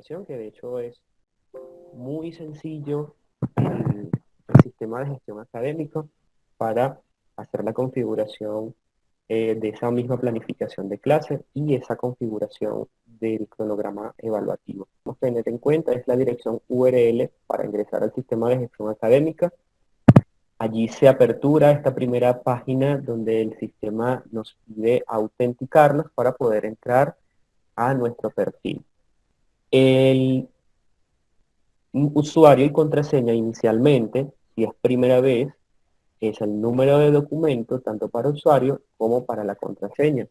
configuración, que de hecho es muy sencillo el sistema de gestión académico para hacer la configuración de esa misma planificación de clase y esa configuración del cronograma evaluativo. Vamos a tener en cuenta es la dirección URL para ingresar al sistema de gestión académica. Allí se apertura esta primera página donde el sistema nos pide autenticarnos para poder entrar a nuestro perfil. El usuario y contraseña inicialmente, si es primera vez, es el número de documento tanto para usuario como para la contraseña.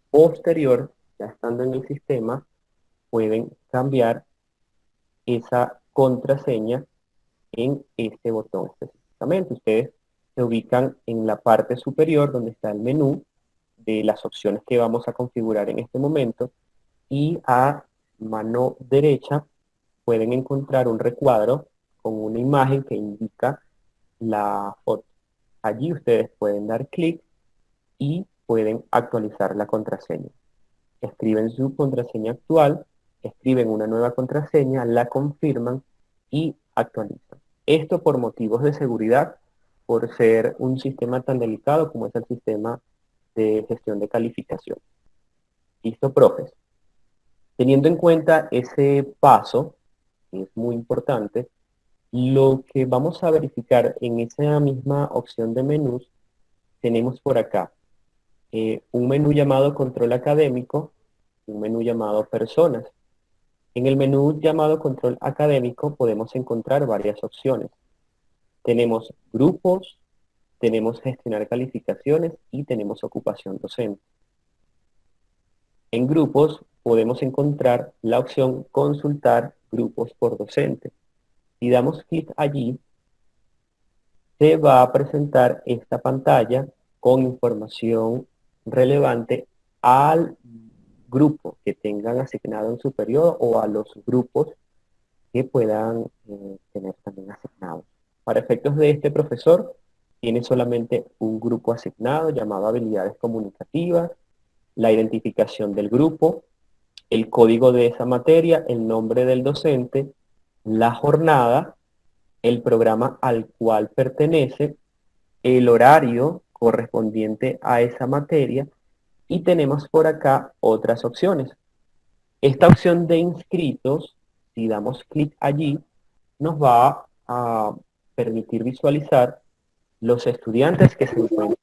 Posterior, ya estando en el sistema, pueden cambiar esa contraseña en este botón específicamente. Ustedes se ubican en la parte superior donde está el menú de las opciones que vamos a configurar en este momento y a mano derecha pueden encontrar un recuadro con una imagen que indica la foto. Allí ustedes pueden dar clic y pueden actualizar la contraseña. Escriben su contraseña actual, escriben una nueva contraseña, la confirman y actualizan. Esto por motivos de seguridad, por ser un sistema tan delicado como es el sistema de gestión de calificación. Listo, profes. Teniendo en cuenta ese paso, que es muy importante, lo que vamos a verificar en esa misma opción de menús, tenemos por acá un menú llamado control académico, un menú llamado personas. En el menú llamado control académico podemos encontrar varias opciones. Tenemos grupos, tenemos gestionar calificaciones y tenemos ocupación docente. En grupos podemos encontrar la opción consultar grupos por docente. Si damos clic allí, se va a presentar esta pantalla con información relevante al grupo que tengan asignado en su periodo o a los grupos que puedan tener también asignados. Para efectos de este profesor, tiene solamente un grupo asignado llamado habilidades comunicativas, la identificación del grupo, el código de esa materia, el nombre del docente, la jornada, el programa al cual pertenece, el horario correspondiente a esa materia y tenemos por acá otras opciones. Esta opción de inscritos, si damos clic allí, nos va a permitir visualizar los estudiantes que se encuentran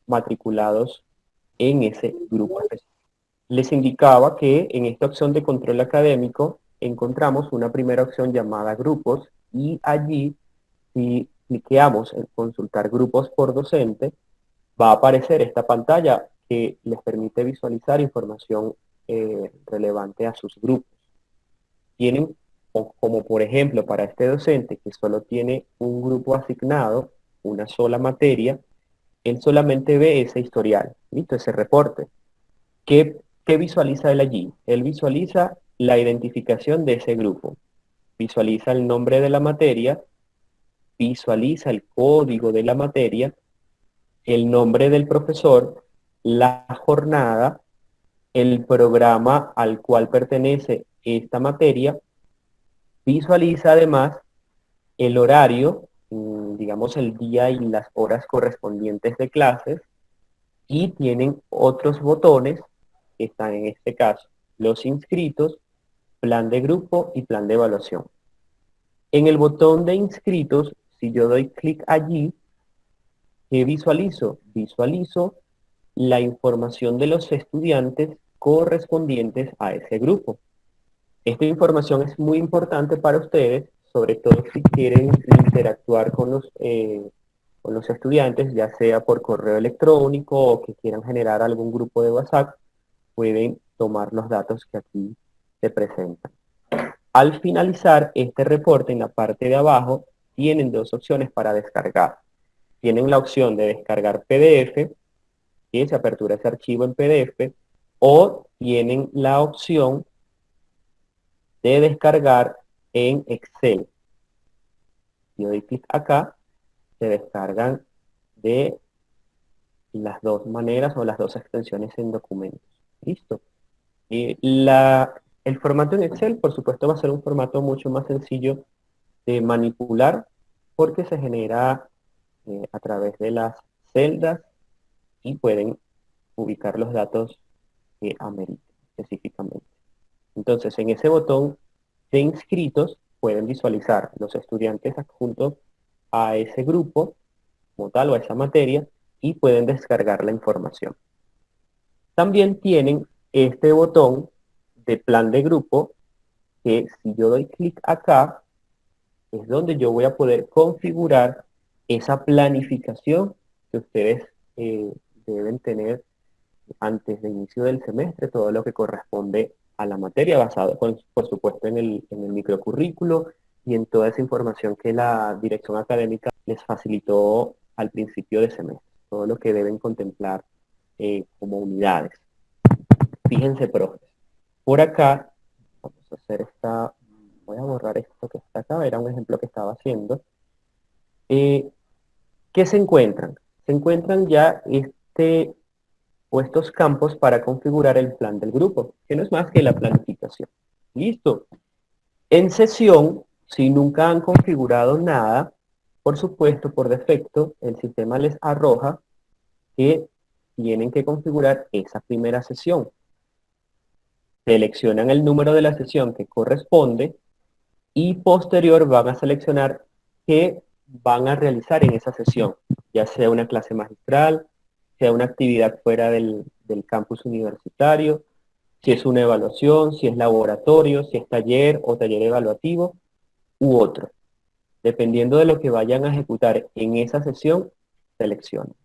matriculados en ese grupo específico. Les indicaba que en esta opción de control académico encontramos una primera opción llamada grupos y allí si cliqueamos en consultar grupos por docente va a aparecer esta pantalla que les permite visualizar información relevante a sus grupos. Tienen, como por ejemplo para este docente que solo tiene un grupo asignado, una sola materia, él solamente ve ese historial, ¿listo? Ese reporte. ¿Qué visualiza él allí? Él visualiza la identificación de ese grupo, visualiza el nombre de la materia, visualiza el código de la materia, el nombre del profesor, la jornada, el programa al cual pertenece esta materia, visualiza además el horario, digamos el día y las horas correspondientes de clases, y tienen otros botones que están en este caso, los inscritos, plan de grupo y plan de evaluación. En el botón de inscritos, si yo doy clic allí, ¿qué visualizo? Visualizo la información de los estudiantes correspondientes a ese grupo. Esta información es muy importante para ustedes, sobre todo si quieren interactuar con los estudiantes, ya sea por correo electrónico o que quieran generar algún grupo de WhatsApp, pueden tomar los datos que aquí se presentan. Al finalizar este reporte, en la parte de abajo, tienen dos opciones para descargar. Tienen la opción de descargar PDF, que se apertura ese archivo en PDF, o tienen la opción de descargar en Excel. Si doy clic acá, se descargan de las dos maneras o las dos extensiones en documentos. Listo. El formato en Excel, por supuesto, va a ser un formato mucho más sencillo de manipular porque se genera a través de las celdas y pueden ubicar los datos que ameriten específicamente. Entonces, en ese botón de inscritos pueden visualizar los estudiantes adjuntos a ese grupo, como tal, o a esa materia, y pueden descargar la información. También tienen este botón de plan de grupo, que si yo doy clic acá, es donde yo voy a poder configurar esa planificación que ustedes eh, deben tener antes de inicio del semestre, todo lo que corresponde a la materia, basado, por supuesto, en el microcurrículo y en toda esa información que la dirección académica les facilitó al principio de semestre, todo lo que deben contemplar como unidades. Fíjense, profes, por acá, vamos a hacer voy a borrar esto que está acá, era un ejemplo que estaba haciendo. ¿Qué se encuentran? Se encuentran ya o estos campos para configurar el plan del grupo, que no es más que la planificación. Listo. En sesión, si nunca han configurado nada, por supuesto, por defecto, el sistema les arroja que tienen que configurar esa primera sesión. Seleccionan el número de la sesión que corresponde y posterior van a seleccionar qué van a realizar en esa sesión, ya sea una clase magistral, sea una actividad fuera del campus universitario, si es una evaluación, si es laboratorio, si es taller o taller evaluativo u otro. Dependiendo de lo que vayan a ejecutar en esa sesión, seleccionen.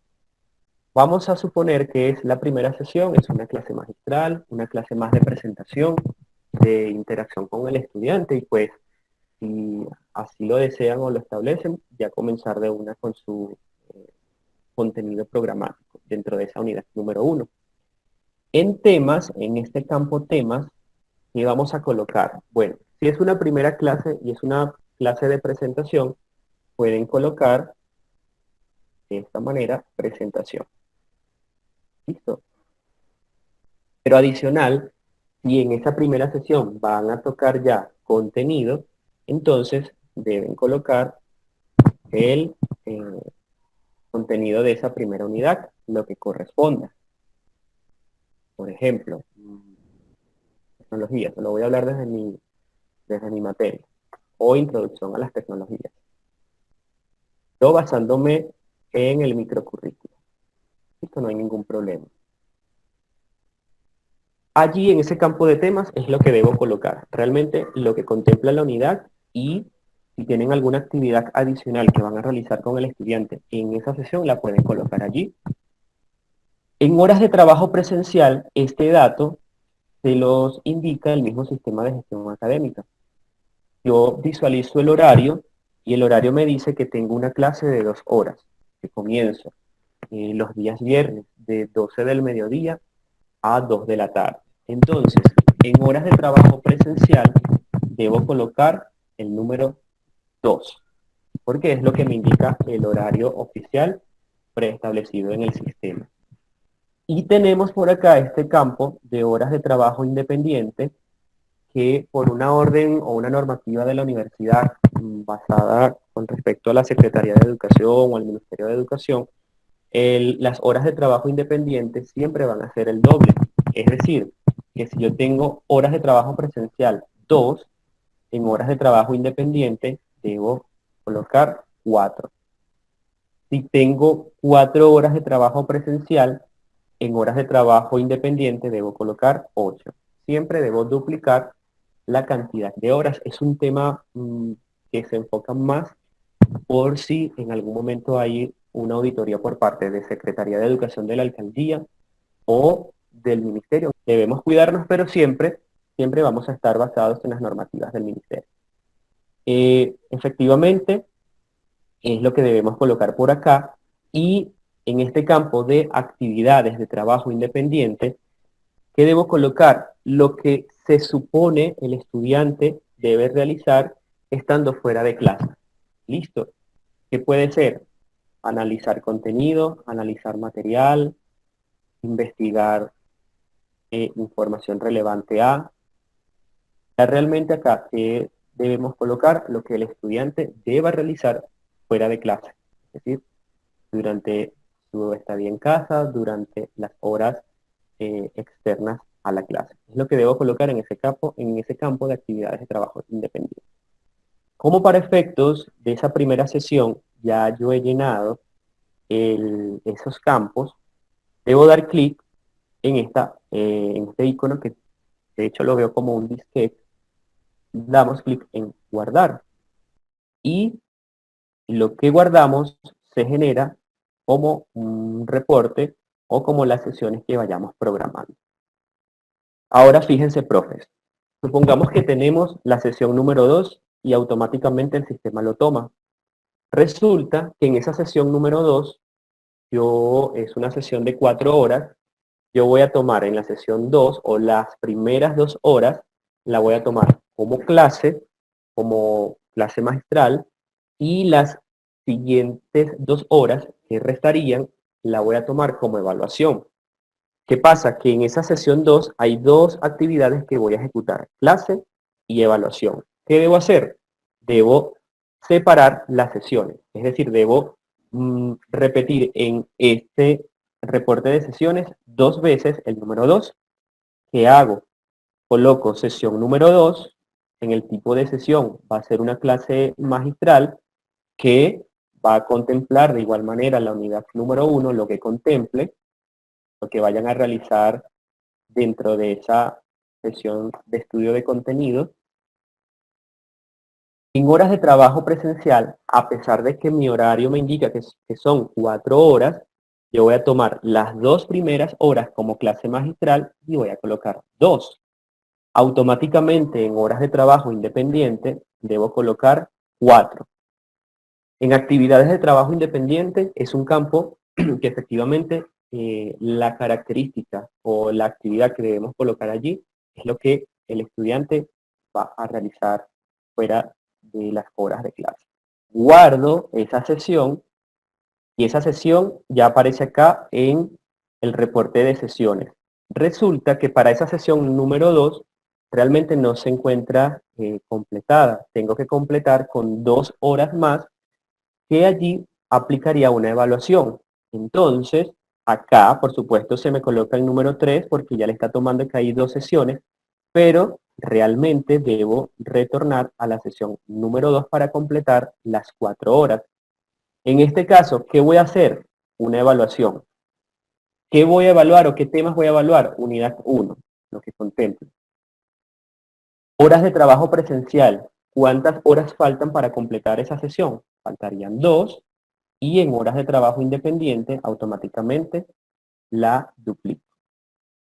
Vamos a suponer que es la primera sesión, es una clase magistral, una clase más de presentación, de interacción con el estudiante y pues si así lo desean o lo establecen, ya comenzar de una con su contenido programático dentro de esa unidad número 1. En temas, en este campo temas, ¿qué vamos a colocar? Bueno, si es una primera clase y es una clase de presentación, pueden colocar de esta manera presentación. ¿Listo? Pero adicional, si en esa primera sesión van a tocar ya contenido, entonces deben colocar el contenido de esa primera unidad, lo que corresponda. Por ejemplo, tecnología, lo voy a hablar desde mi materia, o introducción a las tecnologías. Yo basándome en el microcurrículo. Esto no hay ningún problema. Allí en ese campo de temas es lo que debo colocar. Realmente lo que contempla la unidad y si tienen alguna actividad adicional que van a realizar con el estudiante en esa sesión la pueden colocar allí. En horas de trabajo presencial, este dato se los indica el mismo sistema de gestión académica. Yo visualizo el horario y el horario me dice que tengo una clase de 2 horas, que comienzo los días viernes de 12 del mediodía a 2 de la tarde. Entonces, en horas de trabajo presencial debo colocar el número 2, porque es lo que me indica el horario oficial preestablecido en el sistema. Y tenemos por acá este campo de horas de trabajo independiente que por una orden o una normativa de la universidad basada con respecto a la Secretaría de Educación o al Ministerio de Educación, las horas de trabajo independiente siempre van a ser el doble. Es decir, que si yo tengo horas de trabajo presencial 2, en horas de trabajo independiente debo colocar 4. Si tengo 4 horas de trabajo presencial, en horas de trabajo independiente debo colocar 8. Siempre debo duplicar la cantidad de horas. Es un tema que se enfoca más por si en algún momento hay una auditoría por parte de Secretaría de Educación de la Alcaldía o del Ministerio. Debemos cuidarnos, pero siempre vamos a estar basados en las normativas del Ministerio. Efectivamente, es lo que debemos colocar por acá y en este campo de actividades de trabajo independiente, ¿qué debo colocar? Lo que se supone el estudiante debe realizar estando fuera de clase. ¿Listo? ¿Qué puede ser? Analizar contenido, analizar material, investigar información relevante a, Ya realmente acá debemos colocar lo que el estudiante deba realizar fuera de clase, es decir, durante su estadía en casa, durante las horas externas a la clase. Es lo que debo colocar en ese campo de actividades de trabajo independiente. Como para efectos de esa primera sesión ya yo he llenado esos campos, debo dar clic en este icono que de hecho lo veo como un disquete. Damos clic en guardar y lo que guardamos se genera como un reporte o como las sesiones que vayamos programando. Ahora fíjense, profes, supongamos que tenemos la sesión número 2 y automáticamente el sistema lo toma. Resulta que en esa sesión número 2, es una sesión de 4 horas, yo voy a tomar en la sesión 2 o las primeras 2 horas, la voy a tomar como clase magistral, y las siguientes 2 horas que restarían, la voy a tomar como evaluación. ¿Qué pasa? Que en esa sesión 2 hay dos actividades que voy a ejecutar, clase y evaluación. ¿Qué debo hacer? Debo separar las sesiones, es decir, debo repetir en este reporte de sesiones 2 veces el número 2. ¿Qué hago? Coloco sesión número 2, en el tipo de sesión va a ser una clase magistral que va a contemplar de igual manera la unidad número 1, lo que contemple, lo que vayan a realizar dentro de esa sesión de estudio de contenido. En horas de trabajo presencial, a pesar de que mi horario me indica que son 4 horas, yo voy a tomar las 2 primeras horas como clase magistral y voy a colocar 2. Automáticamente en horas de trabajo independiente debo colocar 4. En actividades de trabajo independiente es un campo que efectivamente la característica o la actividad que debemos colocar allí es lo que el estudiante va a realizar fuera de las horas de clase. Guardo esa sesión y esa sesión ya aparece acá en el reporte de sesiones. Resulta que para esa sesión número 2 realmente no se encuentra completada. Tengo que completar con 2 horas más que allí aplicaría una evaluación. Entonces, acá, por supuesto, se me coloca el número 3 porque ya le está tomando que hay 2 sesiones, pero realmente debo retornar a la sesión número 2 para completar las 4 horas. En este caso, ¿qué voy a hacer? Una evaluación. ¿Qué voy a evaluar o qué temas voy a evaluar? Unidad 1, lo que contemple. Horas de trabajo presencial. ¿Cuántas horas faltan para completar esa sesión? Faltarían 2. Y en horas de trabajo independiente, automáticamente la duplico.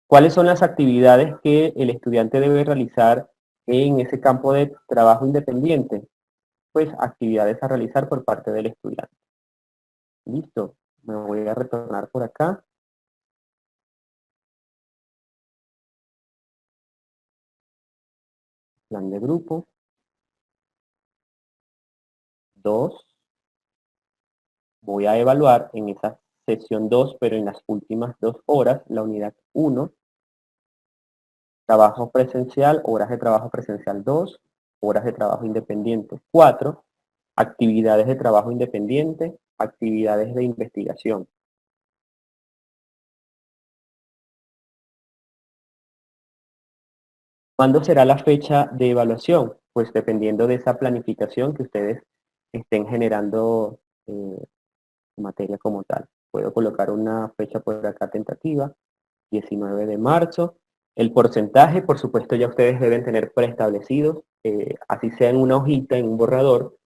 ¿Cuáles son las actividades que el estudiante debe realizar en ese campo de trabajo independiente? Pues actividades a realizar por parte del estudiante. Listo, me voy a retornar por acá. Plan de grupo. 2. Voy a evaluar en esa sesión 2, pero en las últimas 2 horas, la unidad 1. Trabajo presencial, horas de trabajo presencial 2, horas de trabajo independiente 4, actividades de trabajo independiente, actividades de investigación. ¿Cuándo será la fecha de evaluación? Pues dependiendo de esa planificación que ustedes estén generando materia como tal. Puedo colocar una fecha por acá tentativa, 19 de marzo. El porcentaje, por supuesto, ya ustedes deben tener preestablecidos, así sea en una hojita, en un borrador,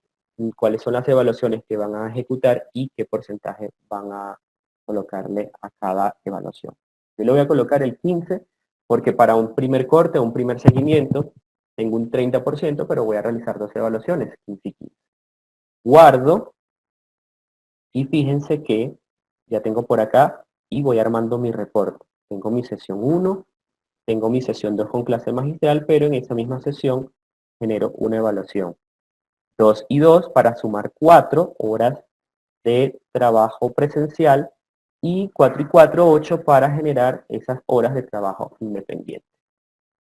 cuáles son las evaluaciones que van a ejecutar y qué porcentaje van a colocarle a cada evaluación. Yo le voy a colocar el 15 porque para un primer corte, un primer seguimiento, tengo un 30%, pero voy a realizar 2 evaluaciones, 15 y 15. Guardo y fíjense que ya tengo por acá y voy armando mi reporte. Tengo mi sesión 1, tengo mi sesión 2 con clase magistral, pero en esa misma sesión genero una evaluación. 2 y 2 para sumar 4 horas de trabajo presencial y 4 y 4, 8 para generar esas horas de trabajo independiente.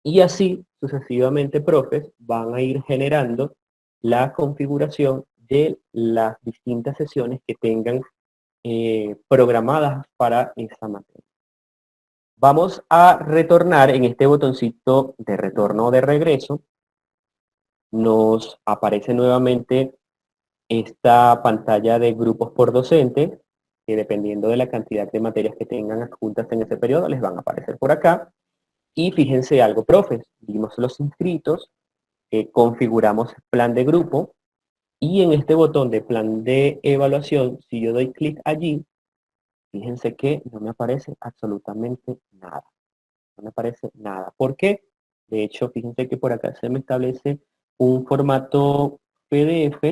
Y así sucesivamente, profes, van a ir generando la configuración de las distintas sesiones que tengan programadas para esta materia. Vamos a retornar en este botoncito de retorno o de regreso. Nos aparece nuevamente esta pantalla de grupos por docente, que dependiendo de la cantidad de materias que tengan adjuntas en ese periodo, les van a aparecer por acá. Y fíjense algo, profes, vimos los inscritos, configuramos plan de grupo, y en este botón de plan de evaluación, si yo doy clic allí, fíjense que no me aparece absolutamente nada. No me aparece nada. ¿Por qué? De hecho, fíjense que por acá se me establece un formato PDF.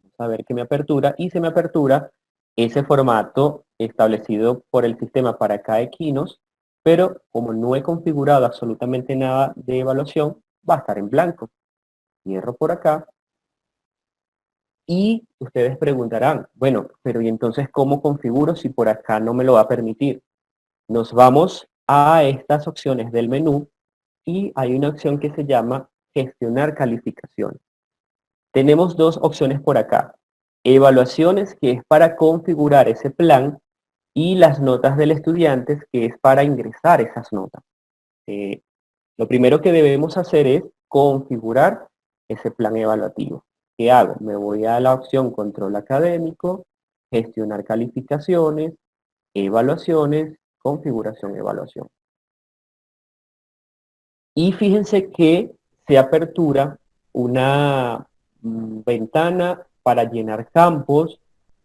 Vamos a ver que me apertura, y se me apertura ese formato establecido por el sistema para cada Equinos, pero como no he configurado absolutamente nada de evaluación, va a estar en blanco. Cierro por acá. Y ustedes preguntarán, bueno, pero ¿y entonces cómo configuro si por acá no me lo va a permitir? Nos vamos a estas opciones del menú y hay una opción que se llama gestionar calificaciones. Tenemos dos opciones por acá. Evaluaciones, que es para configurar ese plan, y las notas del estudiante, que es para ingresar esas notas. Lo primero que debemos hacer es configurar ese plan evaluativo. ¿Qué hago? Me voy a la opción control académico, gestionar calificaciones, evaluaciones, configuración, evaluación. Y fíjense que se apertura una ventana para llenar campos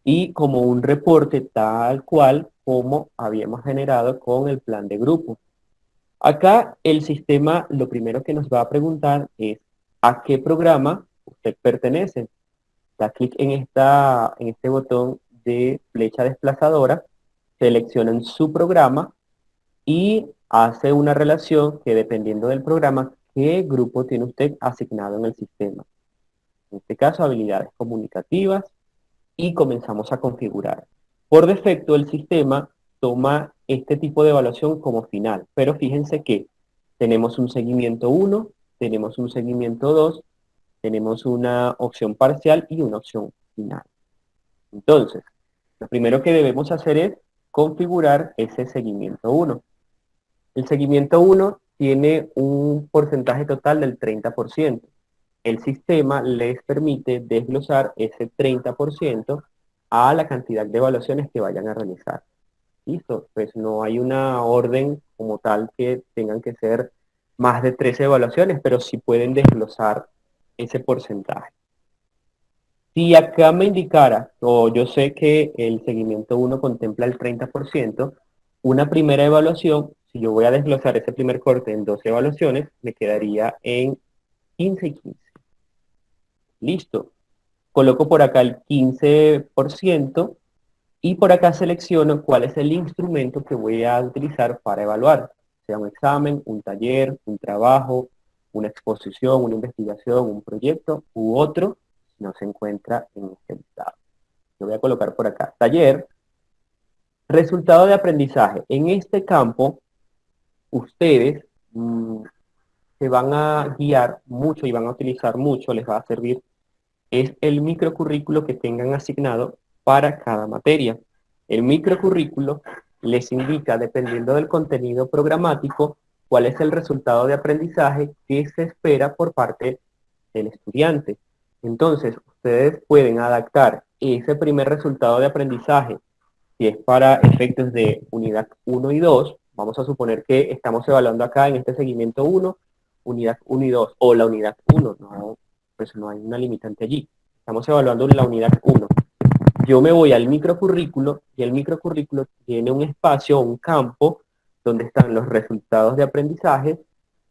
y como un reporte tal cual como habíamos generado con el plan de grupo. Acá el sistema lo primero que nos va a preguntar es ¿a qué programa usted pertenece? Da clic en este botón de flecha desplazadora, seleccionan su programa y hace una relación que, dependiendo del programa, qué grupo tiene usted asignado en el sistema. En este caso, habilidades comunicativas, y comenzamos a configurar. Por defecto, el sistema toma este tipo de evaluación como final, pero fíjense que tenemos un seguimiento 1, tenemos un seguimiento 2, tenemos una opción parcial y una opción final. Entonces, lo primero que debemos hacer es configurar ese seguimiento 1. El seguimiento 1 tiene un porcentaje total del 30%. El sistema les permite desglosar ese 30% a la cantidad de evaluaciones que vayan a realizar. ¿Listo? Pues no hay una orden como tal que tengan que ser más de 13 evaluaciones, pero sí pueden desglosar ese porcentaje. Si acá me indicara, o yo sé que el seguimiento 1 contempla el 30%, una primera evaluación, si yo voy a desglosar ese primer corte en 12 evaluaciones, me quedaría en 15 y 15. Listo. Coloco por acá el 15% y por acá selecciono cuál es el instrumento que voy a utilizar para evaluar, sea un examen, un taller, un trabajo, una exposición, una investigación, un proyecto u otro, si no se encuentra en este listado. Yo voy a colocar por acá taller, resultado de aprendizaje. En este campo, ustedes se van a guiar mucho y van a utilizar mucho, les va a servir, es el microcurrículo que tengan asignado para cada materia. El microcurrículo les indica, dependiendo del contenido programático, cuál es el resultado de aprendizaje que se espera por parte del estudiante. Entonces, ustedes pueden adaptar ese primer resultado de aprendizaje, si es para efectos de unidad 1 y 2, vamos a suponer que estamos evaluando acá en este seguimiento 1, unidad 1 y 2, o la unidad 1, no, pues no hay una limitante allí. Estamos evaluando la unidad 1. Yo me voy al microcurrículo y el microcurrículo tiene un espacio, un campo, donde están los resultados de aprendizaje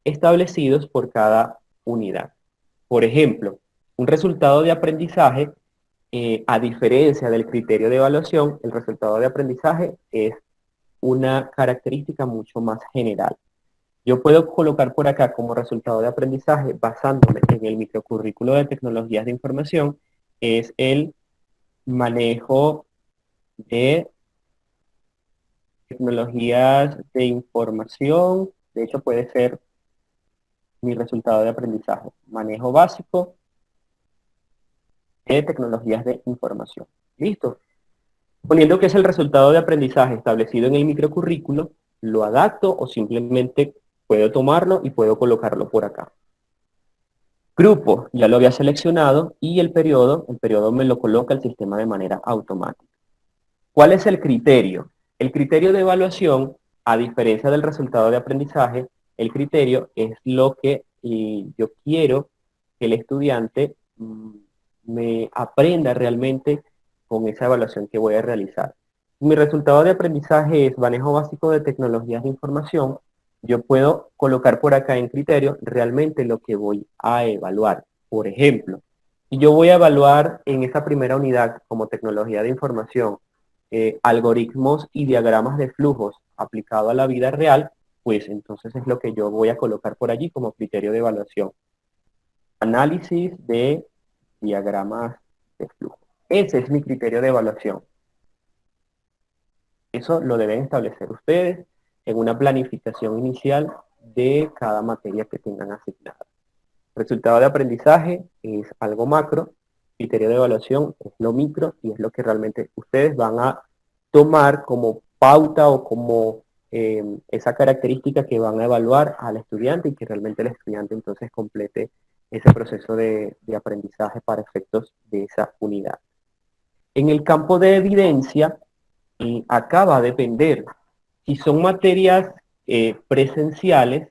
establecidos por cada unidad. Por ejemplo, un resultado de aprendizaje, a diferencia del criterio de evaluación, el resultado de aprendizaje es una característica mucho más general. Yo puedo colocar por acá como resultado de aprendizaje, basándome en el microcurrículo de tecnologías de información, es el manejo de tecnologías de información De hecho, puede ser mi resultado de aprendizaje. Manejo básico de tecnologías de información. ¿Listo? Poniendo que es el resultado de aprendizaje establecido en el microcurrículo, lo adapto o simplemente puedo tomarlo y puedo colocarlo por acá. Grupo, ya lo había seleccionado y el periodo me lo coloca el sistema de manera automática. ¿Cuál es el criterio? El criterio de evaluación, a diferencia del resultado de aprendizaje, el criterio es lo que yo quiero que el estudiante me aprenda realmente con esa evaluación que voy a realizar. Mi resultado de aprendizaje es manejo básico de tecnologías de información. Yo puedo colocar por acá en criterio realmente lo que voy a evaluar. Por ejemplo, si yo voy a evaluar en esa primera unidad como tecnología de información, algoritmos y diagramas de flujos aplicado a la vida real, pues entonces es lo que yo voy a colocar por allí como criterio de evaluación. Análisis de diagramas de flujo. Ese es mi criterio de evaluación. Eso lo deben establecer ustedes en una planificación inicial de cada materia que tengan asignada. Resultado de aprendizaje es algo macro, criterio de evaluación es lo micro y es lo que realmente ustedes van a tomar como pauta o como esa característica que van a evaluar al estudiante y que realmente el estudiante entonces complete ese proceso de aprendizaje para efectos de esa unidad. En el campo de evidencia, acá va a depender. Si son materias presenciales,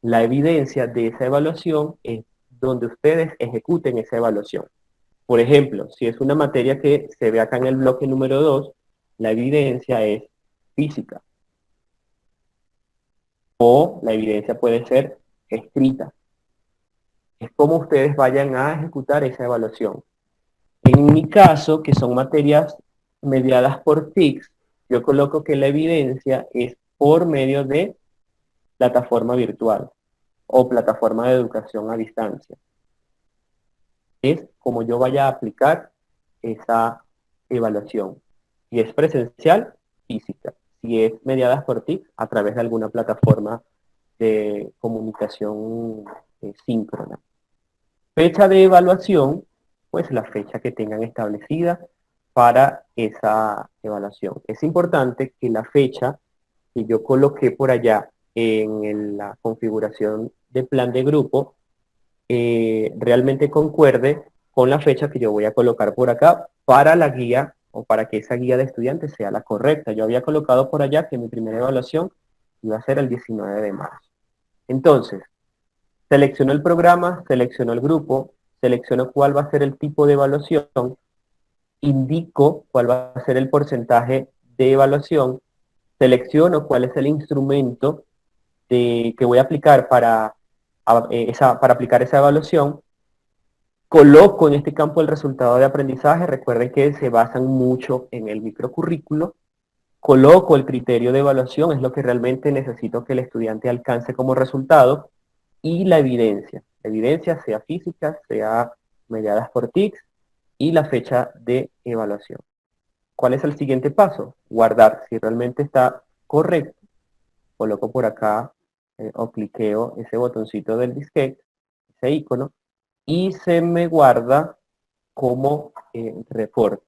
la evidencia de esa evaluación es donde ustedes ejecuten esa evaluación. Por ejemplo, si es una materia que se ve acá en el bloque número 2, la evidencia es física. O la evidencia puede ser escrita. Es como ustedes vayan a ejecutar esa evaluación. En mi caso, que son materias mediadas por TICS, yo coloco que la evidencia es por medio de plataforma virtual o plataforma de educación a distancia. Es como yo vaya a aplicar esa evaluación. Si es presencial, física. Si es mediada por TIC, a través de alguna plataforma de comunicación síncrona. Fecha de evaluación, pues la fecha que tengan establecida para esa evaluación. Es importante que la fecha que yo coloqué por allá en la configuración del plan de grupo realmente concuerde con la fecha que yo voy a colocar por acá para la guía o para que esa guía de estudiantes sea la correcta. Yo había colocado por allá que mi primera evaluación iba a ser el 19 de marzo. Entonces, selecciono el programa, selecciono el grupo, selecciono cuál va a ser el tipo de evaluación, indico cuál va a ser el porcentaje de evaluación, selecciono cuál es el instrumento que voy a aplicar para aplicar esa evaluación, coloco en este campo el resultado de aprendizaje, recuerden que se basan mucho en el microcurrículo, coloco el criterio de evaluación, es lo que realmente necesito que el estudiante alcance como resultado, y la evidencia sea física, sea mediadas por TICS, y la fecha de evaluación. ¿Cuál es el siguiente paso? Guardar, si realmente está correcto, coloco por acá o cliqueo ese botoncito del disquete, ese icono, y se me guarda como reporte.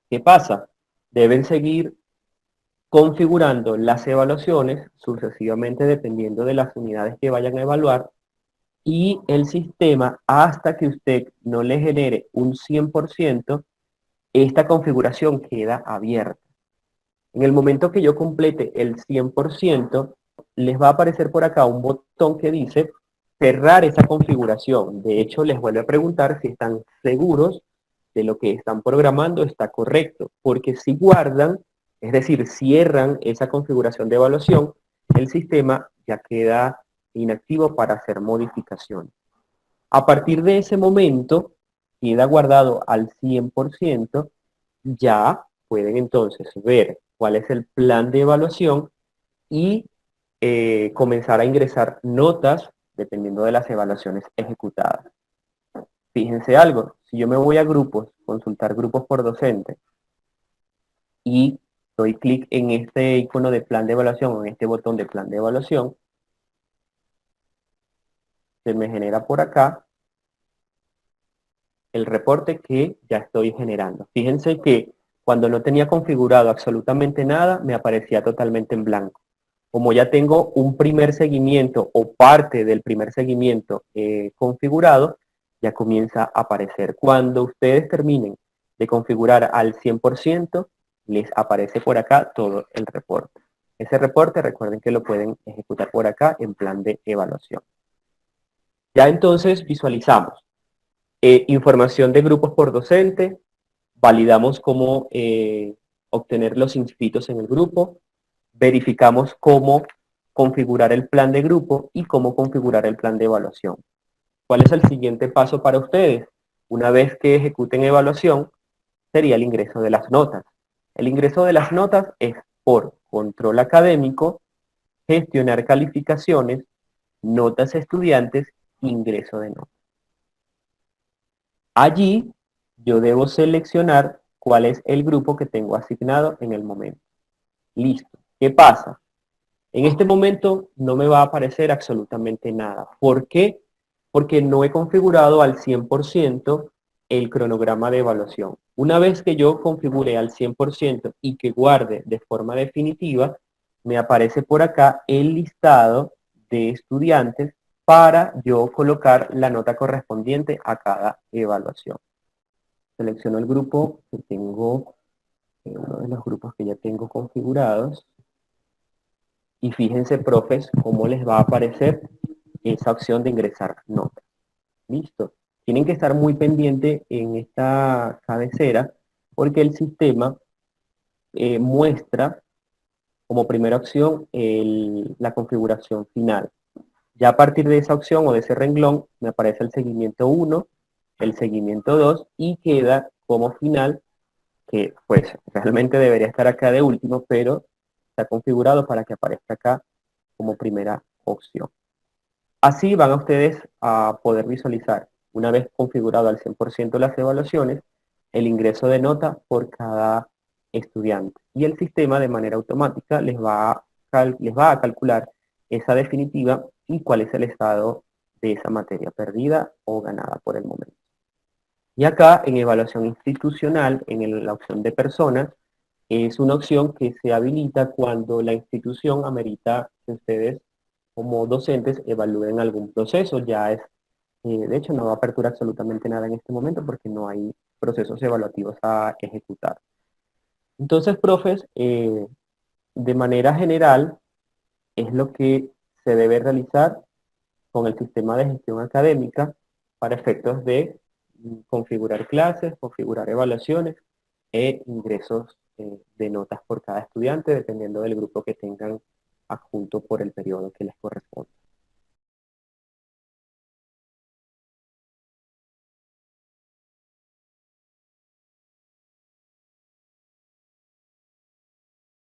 ¿Qué pasa? Deben seguir configurando las evaluaciones sucesivamente dependiendo de las unidades que vayan a evaluar y el sistema hasta que usted no le genere un 100%, esta configuración queda abierta. En el momento que yo complete el 100%, les va a aparecer por acá un botón que dice cerrar esa configuración. De hecho, les vuelve a preguntar si están seguros de lo que están programando está correcto. Porque si guardan, es decir, cierran esa configuración de evaluación, el sistema ya queda inactivo para hacer modificaciones. A partir de ese momento, queda guardado al 100%, ya pueden entonces ver cuál es el plan de evaluación y comenzar a ingresar notas dependiendo de las evaluaciones ejecutadas. Fíjense algo, si yo me voy a grupos, consultar grupos por docente, y doy clic en este icono de plan de evaluación o en este botón de plan de evaluación, se me genera por acá el reporte que ya estoy generando. Fíjense que cuando no tenía configurado absolutamente nada, me aparecía totalmente en blanco. Como ya tengo un primer seguimiento o parte del primer seguimiento configurado, ya comienza a aparecer. Cuando ustedes terminen de configurar al 100%, les aparece por acá todo el reporte. Ese reporte, recuerden que lo pueden ejecutar por acá en plan de evaluación. Ya entonces visualizamos información de grupos por docente, validamos cómo obtener los inscritos en el grupo, verificamos cómo configurar el plan de grupo y cómo configurar el plan de evaluación. ¿Cuál es el siguiente paso para ustedes? Una vez que ejecuten evaluación, sería el ingreso de las notas. El ingreso de las notas es por control académico, gestionar calificaciones, notas estudiantes, ingreso de notas. Allí yo debo seleccionar cuál es el grupo que tengo asignado en el momento. Listo. ¿Qué pasa? En este momento no me va a aparecer absolutamente nada. ¿Por qué? Porque no he configurado al 100% el cronograma de evaluación. Una vez que yo configure al 100% y que guarde de forma definitiva, me aparece por acá el listado de estudiantes para yo colocar la nota correspondiente a cada evaluación. Selecciono el grupo que tengo, uno de los grupos que ya tengo configurados. Y fíjense, profes, cómo les va a aparecer esa opción de ingresar notas. Listo. Tienen que estar muy pendientes en esta cabecera porque el sistema muestra como primera opción la configuración final. Ya a partir de esa opción o de ese renglón me aparece el seguimiento 1, el seguimiento 2 y queda como final, que pues realmente debería estar acá de último, pero está configurado para que aparezca acá como primera opción. Así van a ustedes a poder visualizar, una vez configurado al 100% las evaluaciones, el ingreso de nota por cada estudiante. Y el sistema de manera automática les va a calcular esa definitiva y cuál es el estado de esa materia perdida o ganada por el momento. Y acá en evaluación institucional, en la opción de personas, es una opción que se habilita cuando la institución amerita que ustedes como docentes evalúen algún proceso. Ya es, de hecho, no va a apertura absolutamente nada en este momento porque no hay procesos evaluativos a ejecutar. Entonces, profes, de manera general, es lo que se debe realizar con el sistema de gestión académica para efectos de configurar clases, configurar evaluaciones e ingresos de notas por cada estudiante, dependiendo del grupo que tengan adjunto por el periodo que les corresponde.